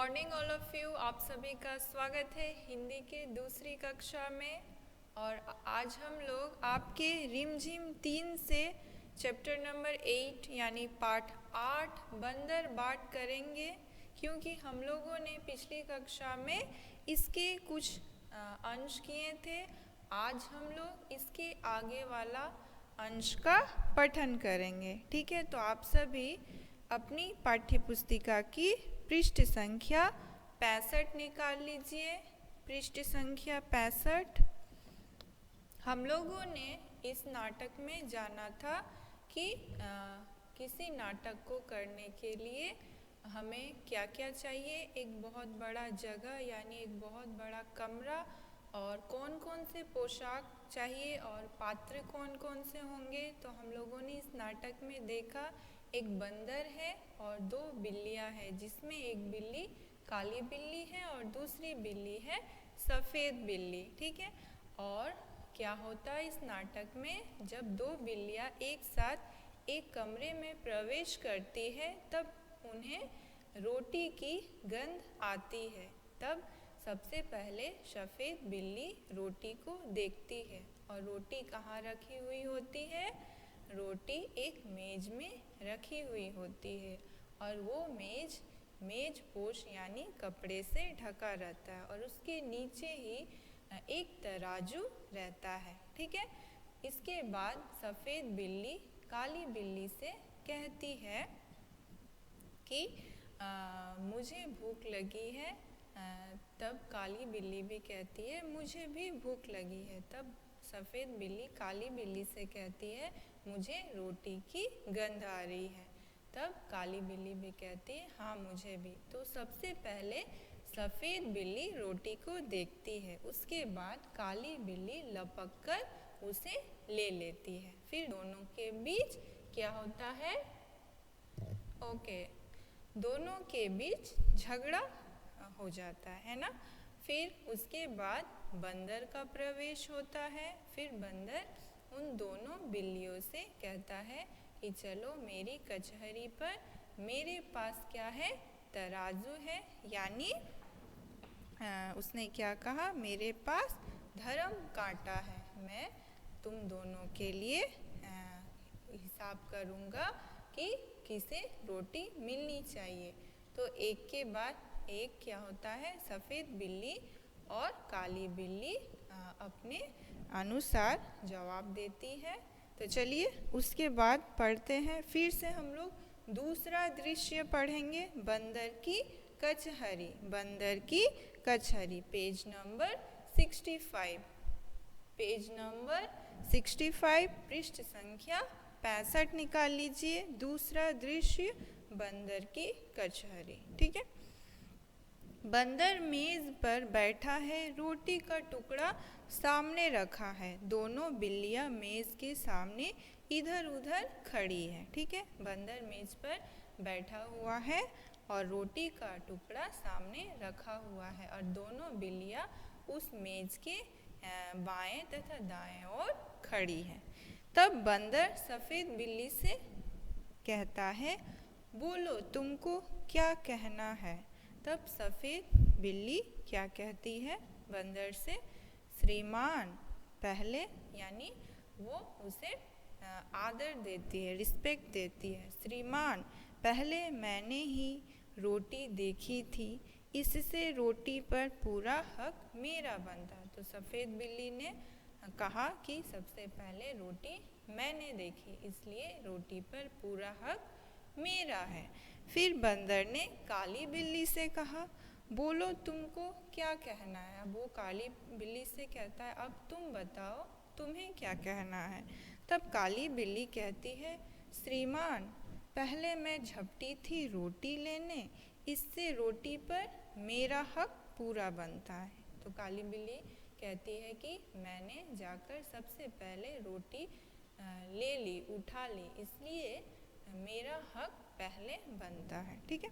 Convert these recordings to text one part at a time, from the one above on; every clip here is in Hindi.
Morning all of you. आप सभी का स्वागत है हिंदी के दूसरी कक्षा में। और आज हम लोग आपके रिमझिम 3 से चैप्टर नंबर 8 यानी पाठ 8 बंदर बाट करेंगे, क्योंकि हम लोगों ने पिछली कक्षा में इसके कुछ अंश किए थे। आज हम लोग इसके आगे वाला अंश का पठन करेंगे। ठीक है, तो आप सभी अपनी पाठ्य पुस्तिका की पृष्ठ संख्या 65 निकाल लीजिए। पृष्ठ संख्या 65। हम लोगों ने इस नाटक में जाना था कि किसी नाटक को करने के लिए हमें क्या क्या चाहिए। एक बहुत बड़ा जगह यानी एक बहुत बड़ा कमरा, और कौन कौन से पोशाक चाहिए और पात्र कौन कौन से होंगे। तो हम लोगों ने इस नाटक में देखा एक बंदर है और 2 बिल्लियां हैं, जिसमें एक बिल्ली काली बिल्ली है और दूसरी बिल्ली है सफ़ेद बिल्ली। ठीक है, और क्या होता है इस नाटक में, जब 2 बिल्लियां एक साथ एक कमरे में प्रवेश करती है तब उन्हें रोटी की गंध आती है। तब सबसे पहले सफ़ेद बिल्ली रोटी को देखती है, और रोटी कहाँ रखी हुई होती है। रोटी एक मेज में रखी हुई होती है, और वो मेज पोश यानी कपड़े से ढका रहता है, और उसके नीचे ही एक तराजू रहता है। ठीक है, इसके बाद सफ़ेद बिल्ली काली बिल्ली से कहती है कि मुझे भूख लगी है। तब काली बिल्ली भी कहती है मुझे भी भूख लगी है। तब सफ़ेद बिल्ली काली बिल्ली से कहती है मुझे रोटी की गंध आ रही है। तब काली बिल्ली भी कहती है हाँ मुझे भी। तो सबसे पहले सफ़ेद बिल्ली रोटी को देखती है, उसके बाद काली बिल्ली लपक कर उसे ले लेती है। फिर दोनों के बीच क्या होता है, दोनों के बीच झगड़ा हो जाता है ना। फिर उसके बाद बंदर का प्रवेश होता है। फिर बंदर उन दोनों बिल्लियों से कहता है कि चलो मेरी कचहरी पर, मेरे पास क्या है, तराजू है। यानी उसने क्या कहा, मेरे पास धर्म कांटा है, मैं तुम दोनों के लिए हिसाब करूँगा कि किसे रोटी मिलनी चाहिए। तो एक के बाद एक क्या होता है, सफ़ेद बिल्ली और काली बिल्ली अपने अनुसार जवाब देती है। तो चलिए उसके बाद पढ़ते हैं। फिर से हम लोग दूसरा दृश्य पढ़ेंगे, बंदर की कचहरी। बंदर की कचहरी, पेज नंबर 65। पेज नंबर 65 पृष्ठ संख्या 65 निकाल लीजिए। दूसरा दृश्य बंदर की कचहरी। ठीक है, बंदर मेज पर बैठा है, रोटी का टुकड़ा सामने रखा है। दोनों बिल्लियां मेज के सामने इधर उधर खड़ी है। ठीक है, बंदर मेज पर बैठा हुआ है और रोटी का टुकड़ा सामने रखा हुआ है, और दोनों बिल्लियां उस मेज के बाएं तथा दाएं ओर खड़ी है। तब बंदर सफ़ेद बिल्ली से कहता है बोलो तुमको क्या कहना है। तब सफ़ेद बिल्ली क्या कहती है बंदर से, श्रीमान पहले, यानी वो उसे आदर देती है, रिस्पेक्ट देती है। श्रीमान पहले मैंने ही रोटी देखी थी, इससे रोटी पर पूरा हक मेरा बनता। तो सफ़ेद बिल्ली ने कहा कि सबसे पहले रोटी मैंने देखी, इसलिए रोटी पर पूरा हक मेरा है। फिर बंदर ने काली बिल्ली से कहा बोलो तुमको क्या कहना है। अब वो काली बिल्ली से कहता है अब तुम बताओ तुम्हें क्या कहना है। तब काली बिल्ली कहती है श्रीमान पहले मैं झपटी थी रोटी लेने, इससे रोटी पर मेरा हक पूरा बनता है। तो काली बिल्ली कहती है कि मैंने जाकर सबसे पहले रोटी ले ली, उठा ली, इसलिए मेरा हक पहले बनता है। ठीक है,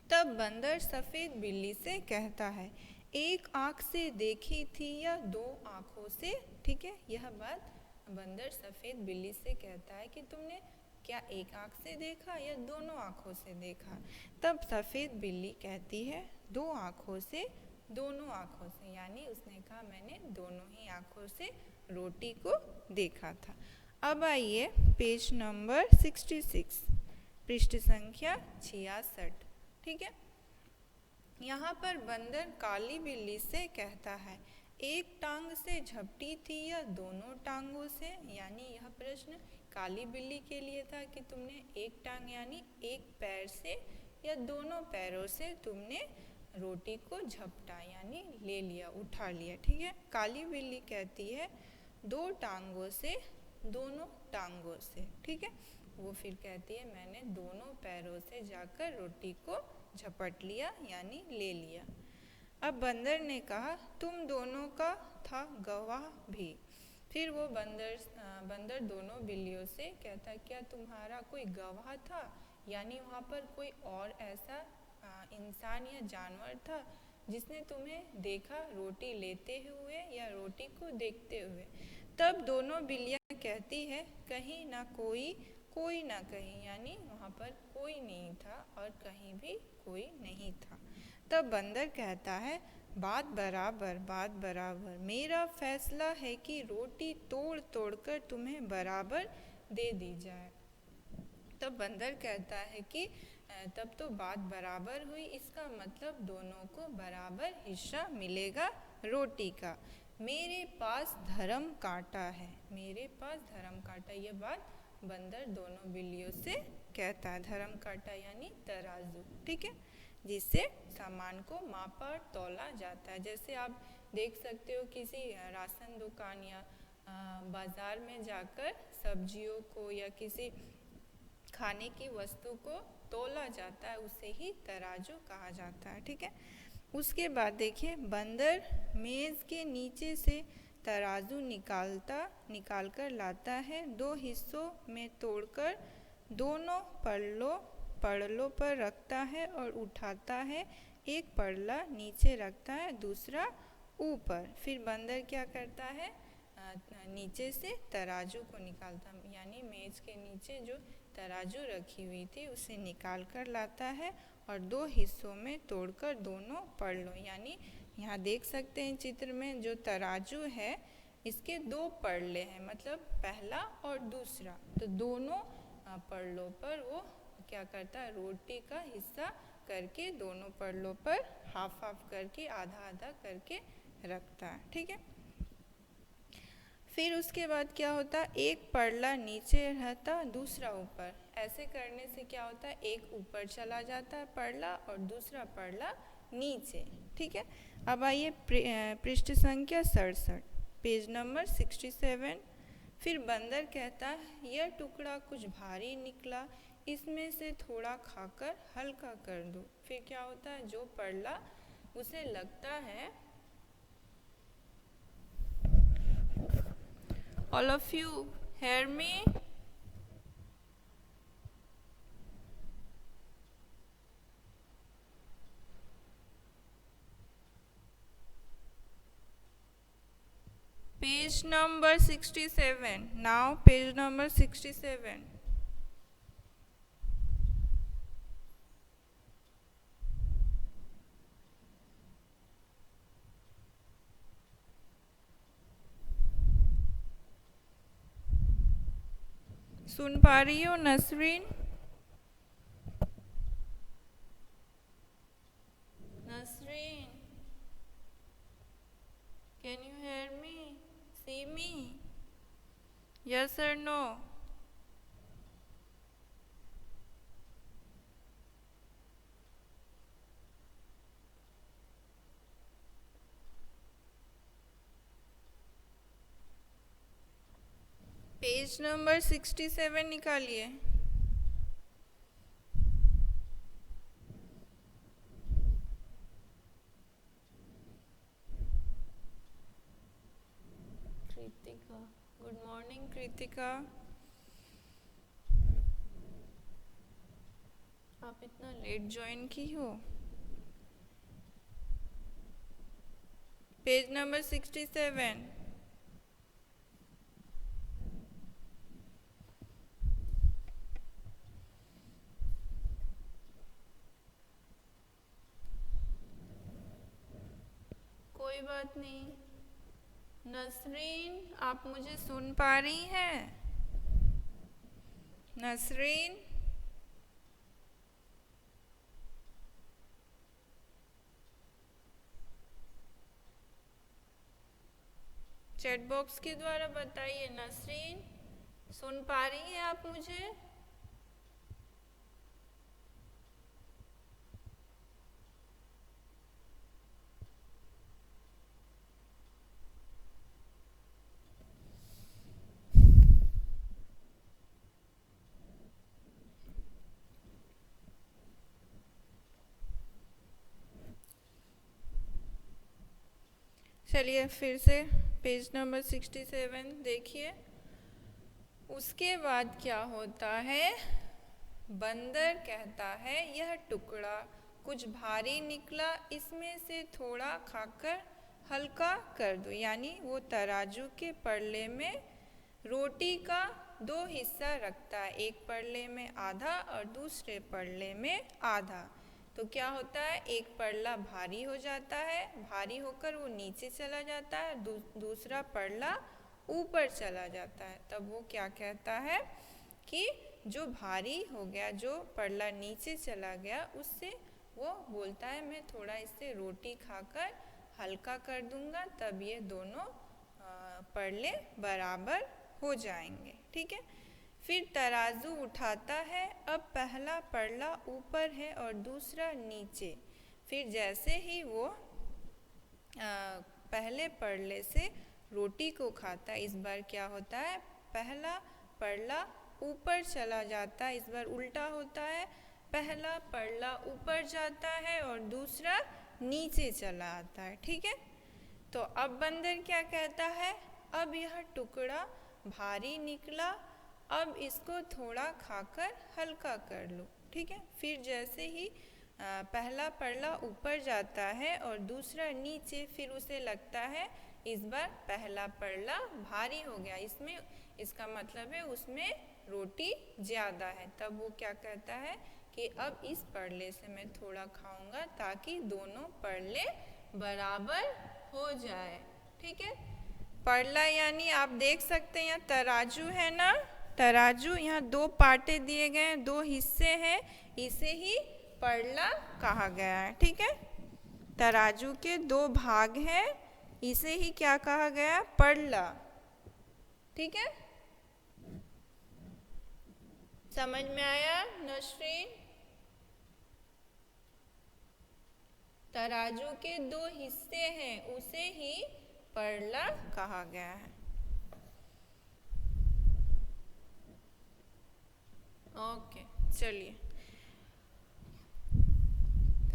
तब बंदर सफ़ेद बिल्ली से कहता है एक आँख से देखी थी या 2 आँखों से। ठीक है, यह बात बंदर सफ़ेद बिल्ली से कहता है कि तुमने क्या एक आँख से देखा या दोनों आँखों से देखा? तब सफ़ेद बिल्ली कहती है दो आँखों से, दोनों आँखों से, यानी उसने कहा मैंने दोनों ही आँखों से रोटी को देखा था। अब आइए पेज नंबर 66, पृष्ठ संख्या 66, ठीक है। यहाँ पर बंदर काली बिल्ली से कहता है एक टांग से झपटी थी या दोनों टांगों से, यानी यह प्रश्न काली बिल्ली के लिए था कि तुमने एक टांग यानी एक पैर से या दोनों पैरों से तुमने रोटी को झपटा यानी ले लिया, उठा लिया, ठीक है। काली बिल्ली कहती है दो टांगों से, दोनों टांगों से, ठीक है। वो फिर कहती है मैंने दोनों पैरों से जाकर रोटी को झपट लिया यानी ले लिया। अब बंदर ने कहा तुम दोनों का था गवाह भी। फिर वो बंदर दोनों बिल्लियों से कहता क्या तुम्हारा कोई गवाह था, यानी वहाँ पर कोई और ऐसा इंसान या जानवर था जिसने तुम्हें देखा रोटी लेते हुए या रोटी को देखते हुए? तब दोनों बिल्लियाँ कहती है कहीं ना कोई, कोई ना कहीं, यानी वहाँ पर कोई नहीं था और कहीं भी कोई नहीं था। तब बंदर कहता है बात बराबर, बात बराबर, मेरा फैसला है कि रोटी तोड़ तोड़ कर तुम्हें बराबर दे दी जाए। तब बंदर कहता है कि तब तो बात बराबर हुई, इसका मतलब दोनों को बराबर हिस्सा मिलेगा रोटी का। मेरे पास धर्म कांटा है, मेरे पास धर्म कांटा, ये बात बंदर दोनों बिल्लियों से कहता है। धर्म कांटा यानी तराजू, ठीक है, जिससे सामान को मापा और तौला जाता है। जैसे आप देख सकते हो किसी राशन दुकान या बाज़ार में जाकर सब्जियों को या किसी खाने की वस्तु को तौला जाता है, उसे ही तराजू कहा जाता है, ठीक है। उसके बाद देखिए बंदर मेज़ के नीचे से तराजू निकाल कर लाता है, दो हिस्सों में तोड़कर दोनों पड़लों पर रखता है और उठाता है। एक पड़ला नीचे रखता है, दूसरा ऊपर। फिर बंदर क्या करता है, नीचे से तराजू को निकालता, यानी मेज के नीचे जो तराजू रखी हुई थी उसे निकाल कर लाता है और दो हिस्सों में तोड़कर दोनों पड़लों, यानी यहाँ देख सकते हैं चित्र में जो तराजू है इसके दो पड़ले हैं, मतलब पहला और दूसरा, तो दोनों पड़लों पर वो क्या करता है रोटी का हिस्सा करके दोनों पड़लों पर हाफ हाफ करके आधा आधा करके रखता है, ठीक है। फिर उसके बाद क्या होता है, एक पड़ला नीचे रहता दूसरा ऊपर। ऐसे करने से क्या होता है, एक ऊपर चला जाता है पड़ला और दूसरा पड़ला नीचे, ठीक है। अब आइए पृष्ठ संख्या 67, पेज नंबर 67। फिर बंदर कहता है यह टुकड़ा कुछ भारी निकला, इसमें से थोड़ा खाकर हल्का कर दो। फिर क्या होता है, जो पड़ला उसे लगता है, all of you hear me? Page number 67. Now page number 67. सुन पा रही हो Nasreen? Nasreen, can you hear me? See me? Yes or no? Page number 67 निकालिए। Kritika, good morning Kritika. आप इतना लेट ज्वाइन की हो। Page number 67। कोई बात नहीं। नसरीन, आप मुझे सुन पा रही हैं? नसरीन, चैट बॉक्स के द्वारा बताइए। नसरीन, सुन पा रही हैं आप मुझे? चलिए फिर से पेज नंबर 67 देखिए। उसके बाद क्या होता है? बंदर कहता है यह टुकड़ा कुछ भारी निकला, इसमें से थोड़ा खाकर हल्का कर दो। यानी वो तराजू के पल्ले में रोटी का 2 हिस्सा रखता है, एक पल्ले में आधा और दूसरे पल्ले में आधा। तो क्या होता है? एक पल्ला भारी हो जाता है, भारी होकर वो नीचे चला जाता है, दूसरा पल्ला ऊपर चला जाता है। तब वो क्या कहता है कि जो भारी हो गया, जो पल्ला नीचे चला गया, उससे वो बोलता है मैं थोड़ा इससे रोटी खाकर हल्का कर दूंगा, तब ये दोनों पल्ले बराबर हो जाएंगे। ठीक है। फिर तराजू उठाता है, अब पहला पल्ला ऊपर है और दूसरा नीचे। फिर जैसे ही वो पहले पल्ले से रोटी को खाता है, इस बार क्या होता है? पहला पल्ला ऊपर चला जाता है, इस बार उल्टा होता है। पहला पल्ला ऊपर जाता है और दूसरा नीचे चला आता है। ठीक है। तो अब बंदर क्या कहता है? अब यह टुकड़ा भारी निकला, अब इसको थोड़ा खाकर हल्का कर लो। ठीक है। फिर जैसे ही पहला पल्ला ऊपर जाता है और दूसरा नीचे, फिर उसे लगता है इस बार पहला पल्ला भारी हो गया, इसमें इसका मतलब है उसमें रोटी ज़्यादा है। तब वो क्या कहता है कि अब इस पल्ले से मैं थोड़ा खाऊंगा ताकि दोनों पल्ले बराबर हो जाए। ठीक है। पल्ला यानी आप देख सकते हैं यहाँ तराजू है ना, तराजू, यहाँ 2 पार्टे दिए गए हैं, 2 हिस्से हैं, इसे ही पल्ला कहा गया है। ठीक है। तराजू के 2 भाग हैं, इसे ही क्या कहा गया? पल्ला। ठीक है। समझ में आया नसरीन? तराजू के 2 हिस्से हैं, उसे ही पल्ला कहा गया है। ओके, चलिए।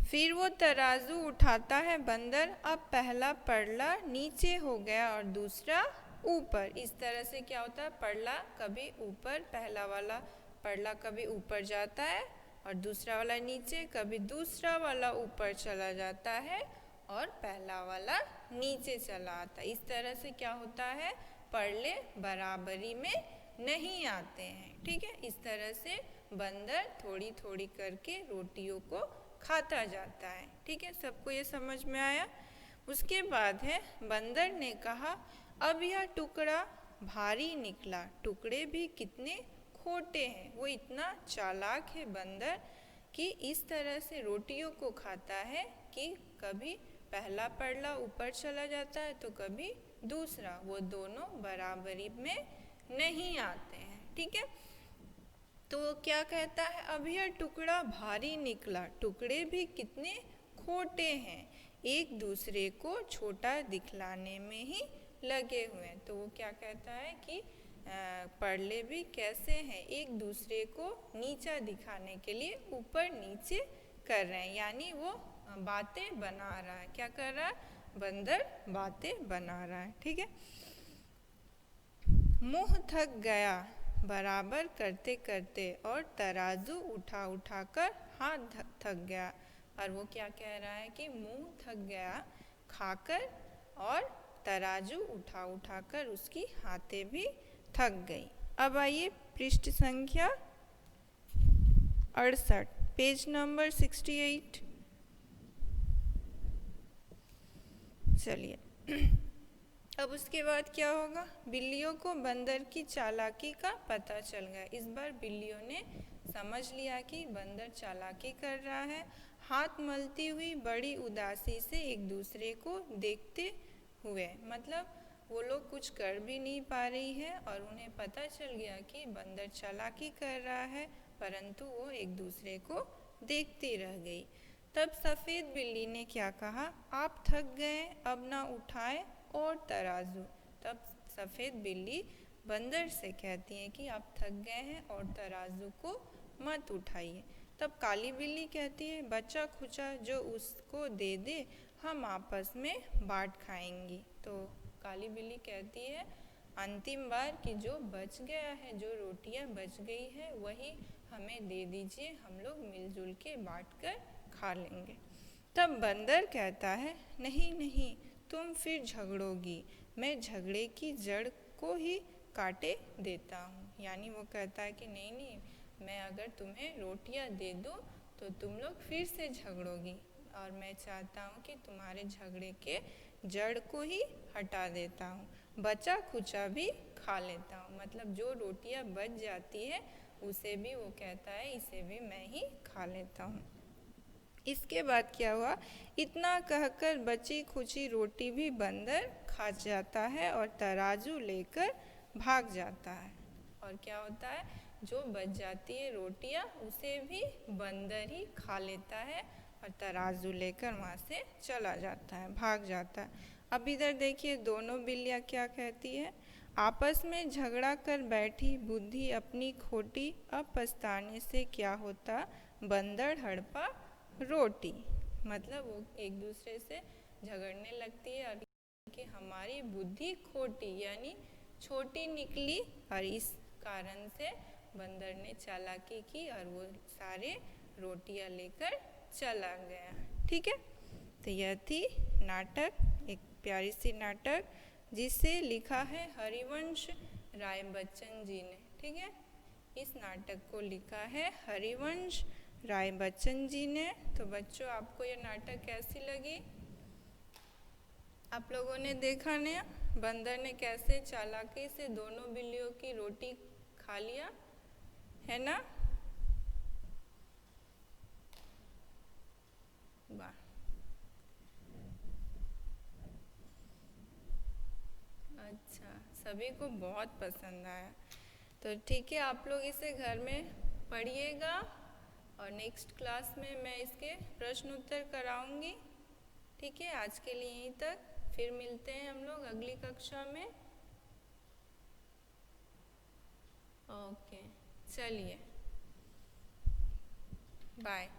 फिर वो तराजू उठाता है बंदर, अब पहला पल्ला नीचे हो गया और दूसरा ऊपर। इस तरह से क्या होता है? पल्ला कभी ऊपर, पहला वाला पल्ला कभी ऊपर जाता है और दूसरा वाला नीचे, कभी दूसरा वाला ऊपर चला जाता है और पहला वाला नीचे चला आता है। इस तरह से क्या होता है? पल्ले बराबरी में नहीं आते हैं। ठीक है। इस तरह से बंदर थोड़ी थोड़ी करके रोटियों को खाता जाता है। ठीक है। सबको ये समझ में आया? उसके बाद है, बंदर ने कहा अब यह टुकड़ा भारी निकला, टुकड़े भी कितने खोटे हैं। वो इतना चालाक है बंदर कि इस तरह से रोटियों को खाता है कि कभी पहला पल्ला ऊपर चला जाता है तो कभी दूसरा, वो दोनों बराबरी में नहीं आते हैं। ठीक है। तो वो क्या कहता है? अब यह टुकड़ा भारी निकला, टुकड़े भी कितने खोटे हैं, एक दूसरे को छोटा दिखलाने में ही लगे हुए हैं। तो वो क्या कहता है कि पल्ले भी कैसे हैं? एक दूसरे को नीचा दिखाने के लिए ऊपर नीचे कर रहे हैं, यानी वो बातें बना रहा है। क्या कर रहा है? बंदर बातें बना रहा है। ठीक है। मुंह थक गया बराबर करते करते और तराजू उठा उठा कर हाथ थक गया। और वो क्या कह रहा है कि मुंह थक गया खाकर और तराजू उठा उठा कर उसकी हाथें भी थक गई। अब आइए पृष्ठ संख्या 68, पेज नंबर 68। चलिए अब उसके बाद क्या होगा, बिल्लियों को बंदर की चालाकी का पता चल गया। इस बार बिल्लियों ने समझ लिया कि बंदर चालाकी कर रहा है। हाथ मलती हुई बड़ी उदासी से एक दूसरे को देखते हुए, मतलब वो लोग कुछ कर भी नहीं पा रही है और उन्हें पता चल गया कि बंदर चालाकी कर रहा है, परंतु वो एक दूसरे को देखती रह गई। तब सफ़ेद बिल्ली ने क्या कहा, आप थक गए, अब ना उठाए और तराजू। तब सफ़ेद बिल्ली बंदर से कहती है कि आप थक गए हैं और तराजू को मत उठाइए। तब काली बिल्ली कहती है, बचा खुचा जो उसको दे दे, हम आपस में बांट खाएंगी। तो काली बिल्ली कहती है अंतिम बार कि जो बच गया है, जो रोटियां बच गई है वही हमें दे दीजिए, हम लोग मिलजुल के बांट कर खा लेंगे। तब बंदर कहता है, नहीं नहीं, तुम फिर झगड़ोगी, मैं झगड़े की जड़ को ही काटे देता हूँ। यानी वो कहता है कि नहीं नहीं, मैं अगर तुम्हें रोटियां दे दूँ तो तुम लोग फिर से झगड़ोगी और मैं चाहता हूँ कि तुम्हारे झगड़े के जड़ को ही हटा देता हूँ, बचा खुचा भी खा लेता हूँ। मतलब जो रोटियां बच जाती है उसे भी वो कहता है इसे भी मैं ही खा लेता हूँ। इसके बाद क्या हुआ, इतना कहकर बची खुची रोटी भी बंदर खा जाता है और तराजू लेकर भाग जाता है। और क्या होता है, जो बच जाती है रोटियां उसे भी बंदर ही खा लेता है और तराजू लेकर वहाँ से चला जाता है, भाग जाता है। अब इधर देखिए दोनों बिल्लियाँ क्या कहती है, आपस में झगड़ा कर बैठी बुद्धि अपनी खोटी, अब पछताने से क्या होता, बंदर हड़पा रोटी। मतलब वो एक दूसरे से झगड़ने लगती है और कि हमारी बुद्धि खोटी यानी छोटी निकली और इस कारण से बंदर ने चालाकी की और वो सारे रोटियां लेकर चला गया। ठीक है, तो यह थी नाटक, एक प्यारी सी नाटक जिसे लिखा है हरिवंश राय बच्चन जी ने। ठीक है, इस नाटक को लिखा है हरिवंश राय बच्चन जी ने। तो बच्चों आपको यह नाटक कैसी लगी? आप लोगों ने देखा ना बंदर ने कैसे चालाकी से दोनों बिल्लियों की रोटी खा लिया, है ना? वाह, अच्छा, सभी को बहुत पसंद आया। तो ठीक है, आप लोग इसे घर में पढ़िएगा और नेक्स्ट क्लास में मैं इसके प्रश्न उत्तर कराऊंगी। ठीक है, आज के लिए यहीं तक, फिर मिलते हैं हम लोग अगली कक्षा में। ओके, चलिए, बाय।